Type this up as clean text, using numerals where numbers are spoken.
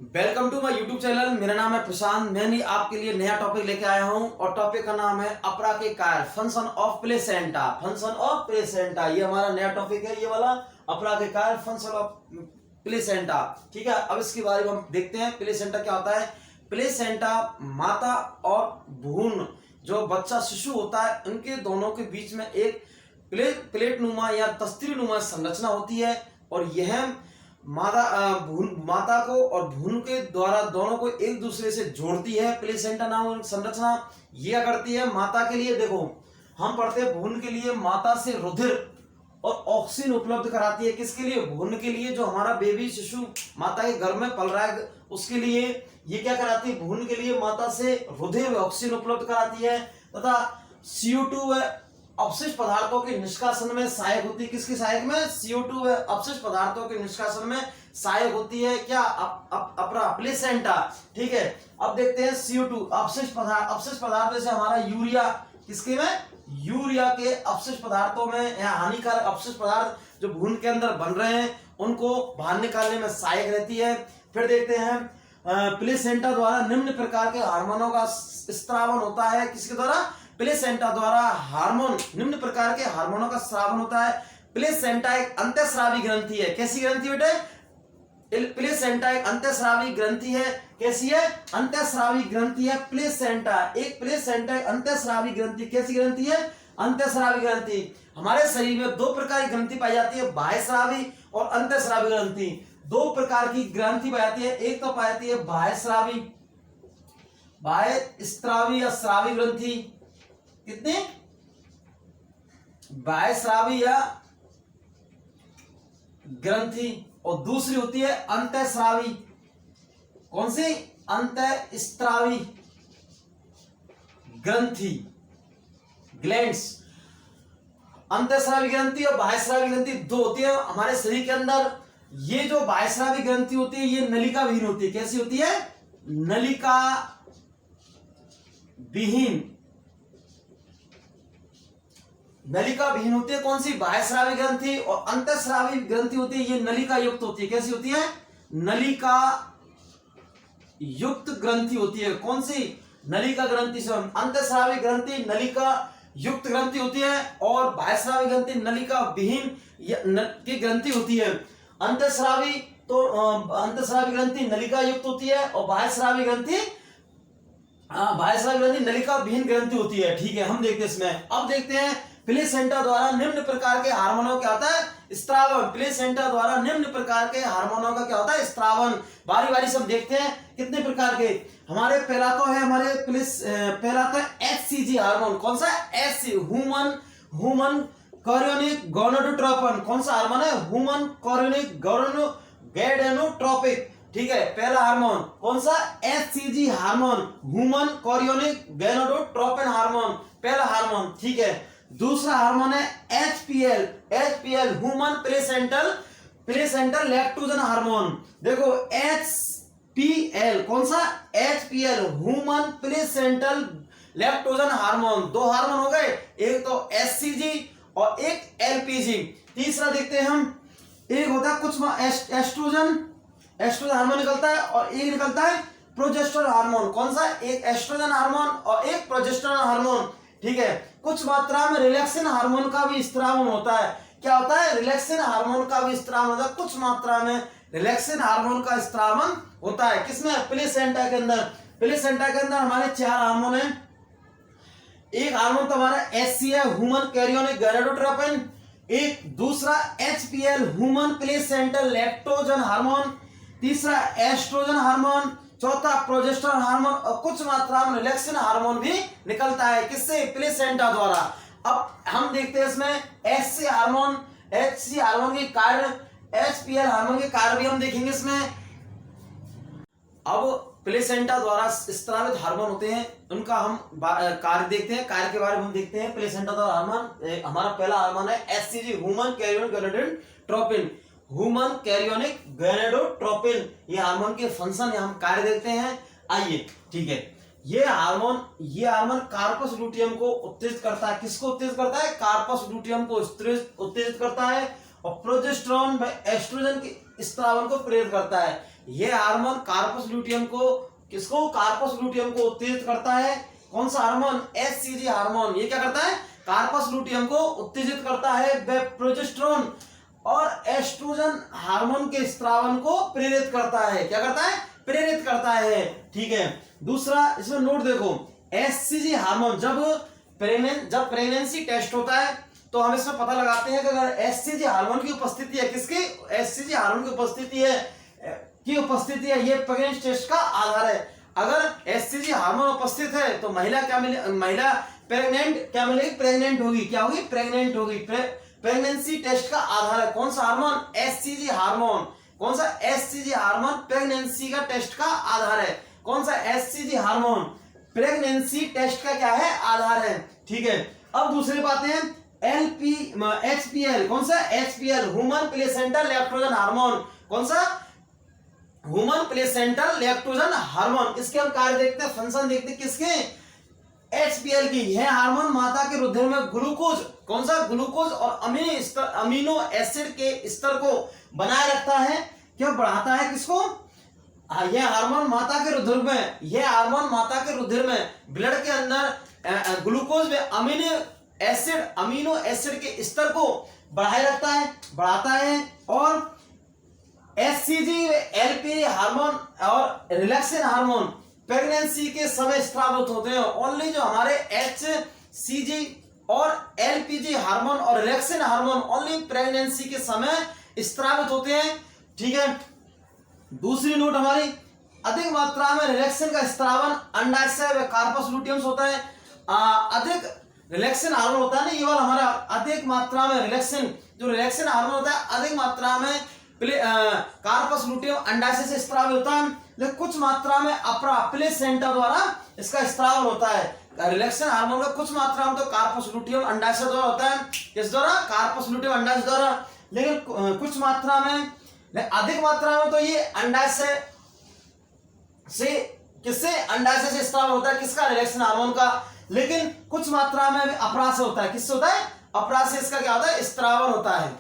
Welcome to my YouTube channel. मेरा नाम है प्रशांत। मैं आपके लिए नया टॉपिक लेके आया हूं और टॉपिक का नाम है अपरा के कायल, function of placenta. Function of placenta ये हमारा नया टॉपिक है, ये वाला अपरा के कायल, फंक्शन ऑफ प्लेसेंटा। ठीक है, अब इसके बारे में हम देखते हैं प्लेसेंटा क्या होता है। प्लेसेंटा माता और भ्रूण जो बच्चा शिशु होता है उनके दोनों के बीच में एक प्लेट नुमा या तस्ती नुमा संरचना होती है और यह माता को और भ्रूण के द्वारा दोनों को एक दूसरे से जोड़ती है। प्लेसेंटा नामक संरचना यह करती है माता के लिए, देखो हम पढ़ते हैं भ्रूण के लिए माता से रुधिर और ऑक्सीजन उपलब्ध कराती है। किसके लिए? भ्रूण के लिए, जो हमारा बेबी शिशु माता के गर्भ में पल रहा है उसके लिए ये क्या कराती है? भ्रूण के लिए माता से रुधिर ऑक्सीजन उपलब्ध कराती है तथा CO2 अपशिष्ट पदार्थों के निष्कासन में सहायक होती है। किसकी सहायक में? CO2 अपशिष्ट पदार्थों के निष्कासन में सहायक होती है। क्या? अपरा प्लेसेंटा। ठीक है, अब देखते हैं CO2 अपशिष्ट पदार्थ जैसे हमारा यूरिया, किसके में? यूरिया के अपशिष्ट पदार्थों में या हानिकारक अपशिष्ट पदार्थ जो भ्रूण के अंदर बन रहे हैं उनको बाहर निकालने में सहायक रहती है। फिर देखते हैं प्लेसेंटा द्वारा निम्न प्रकार के हार्मोनों का स्त्रावन होता है। किसके द्वारा? प्लेसेंटा द्वारा हार्मोन, निम्न प्रकार के हार्मोनों का स्रावन होता है। प्लेसेंटा एक अंतःस्रावी ग्रंथि है। कैसी ग्रंथि बेटे? प्लेसेंटा एक अंतःस्रावी ग्रंथि है। कैसी है? अंतःस्रावी ग्रंथि है प्लेसेंटा। प्लेसेंटा एक अंतःस्रावी ग्रंथि। कैसी ग्रंथि है? अंतःस्रावी ग्रंथि। हमारे शरीर में दो प्रकार की ग्रंथि पाई जाती है, बाह्यस्रावी और अंतःस्रावी ग्रंथि। दो प्रकार की ग्रंथि पाई जाती है, एक तो पाई जाती है बाह्यस्रावी या स्रावी ग्रंथि। कितने? बाह्यस्रावी या ग्रंथि, और दूसरी होती है अंतःस्रावी। कौन सी? अंतःस्रावी ग्रंथि, ग्लैंड्स। अंतःस्रावी ग्रंथि और बाह्यस्रावी ग्रंथि दो होती है हमारे शरीर के अंदर। ये जो बाह्यस्रावी ग्रंथि होती है ये नलिका विहीन होती है। कैसी होती है? नलिका विहीन। नलिका विहीन होती है। कौन सी? बाह्यस्रावी ग्रंथि। और अंतःस्रावी ग्रंथि होती है ये नलिका युक्त होती है। कैसी होती है? नलिका युक्त ग्रंथि होती है। कौन सी? नलिका ग्रंथि से। अंतःस्रावी ग्रंथि नलिका युक्त ग्रंथि होती है और बाह्यस्रावी ग्रंथि नलिका विहीन की ग्रंथि होती है। अंतःस्रावी ग्रंथि नलिका युक्त होती है और बाह्यस्रावी ग्रंथि नलिका विहीन ग्रंथि होती है। ठीक है, हम देखते हैं इसमें। अब देखते हैं प्लेसेंटा द्वारा निम्न प्रकार के हार्मोनों क्या होता है? स्त्रावन। प्लेसेंटा द्वारा निम्न प्रकार के हार्मोनों का क्या होता है? स्त्रावन। बारी बारी से हम देखते हैं कितने प्रकार के। हमारे पहला तो है HCG हार्मोन। कौन सा? HCG human chorionic gonadotropin. कौन सा हार्मोन है? Human chorionic gonadotropin. ठीक है, पहला हार्मोन कौन सा? HCG hormone, human chorionic gonadotropin hormone, पहला हार्मोन। ठीक है, दूसरा हार्मोन है HPL human placental lactogen hormone. देखो HPL, कौन सा? HPL human placental lactogen hormone. दो हार्मोन हो गए, एक तो HCG और एक LPG। तीसरा देखते हैं हम, एक होता है कुछ एस्ट्रोजन हार्मोन निकलता है और एक निकलता है प्रोजेस्टेरोन हार्मोन। कौन सा? एक एस्ट्रोजन हार्मोन और एक प्रोजेस्टेरोन हार्मोन। ठीक है, कुछ मात्रा में रिलैक्सिन हार्मोन का भी स्त्रावन होता है। क्या होता है? रिलैक्सिन हार्मोन का भी स्त्रावन होता है। कुछ मात्रा में रिलैक्सिन हार्मोन का स्त्रावन होता है। किसमें? प्लेसेंटा के अंदर। प्लेसेंटा के अंदर हमारे चार हार्मोन हैं। एक हार्मोन तो हमारा HC है, ह्यूमन कैरियोनिक गोनाडोट्रोपिन। एक दूसरा HPL human placental lactogen hormone. तीसरा एस्ट्रोजन हार्मोन। चौथा प्रोजेस्टेरोन हार्मोन और कुछ मात्रा में रिलैक्सिन हार्मोन भी निकलता है। किससे? प्लेसेंटा द्वारा। अब हम देखते हैं इसमें HC हार्मोन के कार्य, HPL हार्मोन के कार्य भी हम देखेंगे इसमें। अब प्लेसेंटा द्वारा स्त्रावित हार्मोन होते हैं, उनका हम कार्य देखते हैं। कार्य के बारे में हम देखते हैं। प्लेसेंटा द्वारा हार्मोन, हमारा पहला हार्मोन है HCG human chorionic gonadotropin. Human chorionic gonadotropin, ये हार्मोन के फंक्शन या हम कार्य देखते हैं। आइए, ठीक है, ये हार्मोन कार्पस लुटियम को उत्तेजित करता है। किसको उत्तेजित करता है? कार्पस लुटियम को उत्तेजित करता है। और प्रोजेस्टेरोन व एस्ट्रोजन के स्त्रावन को प्रेरित करता है। ये हार्मोन कार्पस ल्यूटियम को किसको कार्पस ल्यूटियम को उत्तेजित करता है। कौन सा हार्मोन, एचसीजी हार्मोन। ये क्या करता है, कार्पस ल्यूटियम को उत्तेजित करता है। वे प्रोजेस्टेरोन और एस्ट्रोजन हार्मोन के स्त्रावन को प्रेरित करता है। क्या करता है, प्रेरित करता है। ठीक है, दूसरा इसमें नोट देखो, एचसीजी हार्मोन जब प्रेगनेंसी टेस्ट होता है तो हम इसमें पता लगाते हैं कि अगर एचसीजी हार्मोन की उपस्थिति है, किसकी, एचसीजी हार्मोन की उपस्थिति है, ये प्रेगनेंसी टेस्ट का आधार है। अगर एचसीजी हार्मोन उपस्थित है तो महिला क्या मिले, महिला प्रेग्नेंट क्या मिलेगी, प्रेग्नेंट होगी। क्या होगी, प्रेग्नेंट होगी। प्रेगनेंसी टेस्ट का आधार है कौन सा हार्मोन, एचसीजी हार्मोन। कौन सा, एचसीजी हार्मोन प्रेगनेंसी का टेस्ट का आधार है। कौन सा, एचसीजी हार्मोन प्रेगनेंसी टेस्ट का क्या है, आधार है। ठीक है, अब दूसरी बातें हैं, एचपीएल। कौन सा, HPL human placenta lactogen hormone. कौन सा, ह्यूमन प्लेसेंटा लैक्टोजन हार्मोन। इसके हम कार्य देखते हैं, फंक्शन देखते हैं किसके, एचपीएल की। यह हार्मोन माता के रुधिर में ग्लूकोज, कौन सा, ग्लूकोज और अमीनो एसिड के स्तर को बनाए रखता है। क्या बढ़ाता है, किसको, यह हार्मोन माता के रुधिर में, यह हार्मोन माता के रुधिर में ब्लड के अंदर ग्लूकोज में अमीनो एसिड के स्तर को बढ़ाए रखता है, बढ़ाता है। और एचसीजी, एलपी हार्मोन और रिलैक्सेन हार्मोन प्रेगनेंसी के समय स्रावित होते हैं। ओनली जो हमारे एचसीजी और एलपीजी हार्मोन और रिलैक्सेन हार्मोन ओनली प्रेगनेंसी के समय स्रावित होते हैं। ठीक है, दूसरी नोट हमारी, अधिक मात्रा में रिलैक्सेन का स्रावन अंडाशय व कार्पस ल्यूटियम होता है। अधिक रिलैक्सेन हार्मोन होता है ना, ये वाला हमारा अधिक मात्रा में रिलैक्सेन, जो रिलैक्सेन हार्मोन होता है अधिक मात्रा में कार्पस ल्यूटियम अंडाशय से स्रावित होता है, लेकिन कुछ मात्रा में अपरा प्लेसेंटा द्वारा इसका स्रावन होता है। रिलैक्सेन हार्मोन का कुछ मात्रा में तो कार्पस ल्यूटियम अंडाशय द्वारा होता है, किस द्वारा, कार्पस ल्यूटियम अंडाशय द्वारा। लेकिन कुछ मात्रा में, अधिक मात्रा में तो ये अंडाशय से, किससे, अंडाशय से स्राव होता है, किसका, रिलैक्सेन हार्मोन का। लेकिन कुछ मात्रा में अपरा से होता है, किससे होता है, अपरा से इसका क्या होता है, स्रावन होता है।